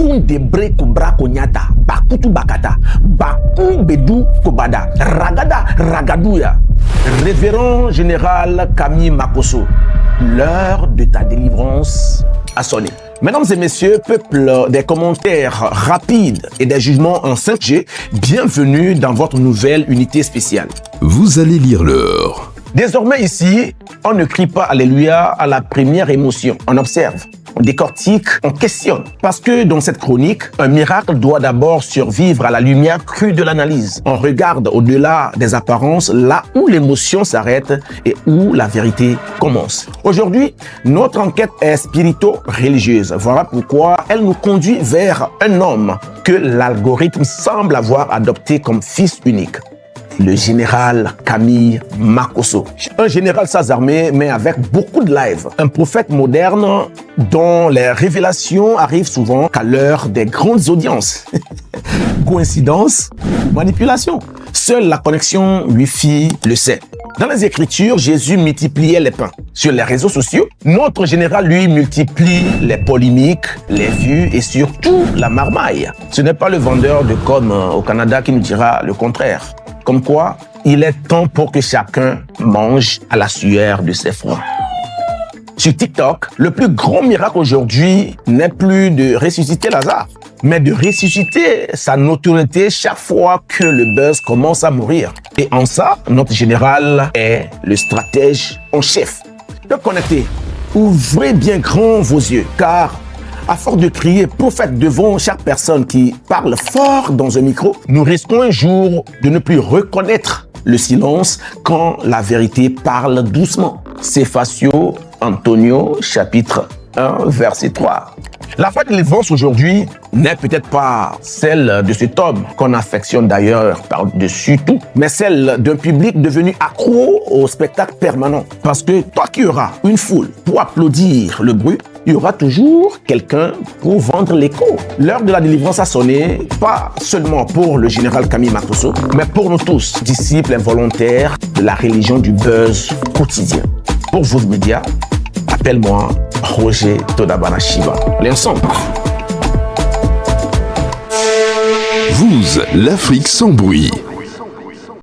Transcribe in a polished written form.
Kundebre Kubra Konyata, Bakutu Bakata, Baku Bedou Kobada, Ragada Ragadouya. Révérend général Camille Makosso, l'heure de ta délivrance a sonné. Mesdames et messieurs, peuple des commentaires rapides et des jugements en 5G, bienvenue dans votre nouvelle unité spéciale. Vous allez lire l'heure. Désormais ici, on ne crie pas Alléluia à la première émotion. On observe, on décortique, on questionne. Parce que dans cette chronique, un miracle doit d'abord survivre à la lumière crue de l'analyse. On regarde au-delà des apparences, là où l'émotion s'arrête et où la vérité commence. Aujourd'hui, notre enquête est spirito-religieuse. Voilà pourquoi elle nous conduit vers un homme que l'algorithme semble avoir adopté comme fils unique. Le général Camille Makosso. Un général sans armée, mais avec beaucoup de live. Un prophète moderne dont les révélations arrivent souvent qu'à l'heure des grandes audiences. Coïncidence? Manipulation? Seule la connexion Wi-Fi le sait. Dans les Écritures, Jésus multipliait les pains. Sur les réseaux sociaux, notre général, lui, multiplie les polémiques, les vues et surtout la marmaille. Ce n'est pas le vendeur de com au Canada qui nous dira le contraire. Comme quoi, il est temps pour que chacun mange à la sueur de ses fronts. Sur TikTok, le plus grand miracle aujourd'hui n'est plus de ressusciter Lazare, mais de ressusciter sa notoriété chaque fois que le buzz commence à mourir. Et en ça, notre général est le stratège en chef. Le connecter, ouvrez bien grand vos yeux, car à force de crier prophète devant chaque personne qui parle fort dans un micro, nous risquons un jour de ne plus reconnaître le silence quand la vérité parle doucement. Cephasio Antonio, chapitre 1, verset 3. La foi de délivrance aujourd'hui n'est peut-être pas celle de cet homme qu'on affectionne d'ailleurs par-dessus tout, mais celle d'un public devenu accro au spectacle permanent. Parce que toi qui auras une foule pour applaudir le bruit, il y aura toujours quelqu'un pour vendre l'écho. L'heure de la délivrance a sonné, pas seulement pour le général Camille Makosso, mais pour nous tous, disciples involontaires de la religion du buzz quotidien. Pour vos médias, appelle-moi Roger Todabana Shiva. L'ensemble. Vous, l'Afrique sans bruit.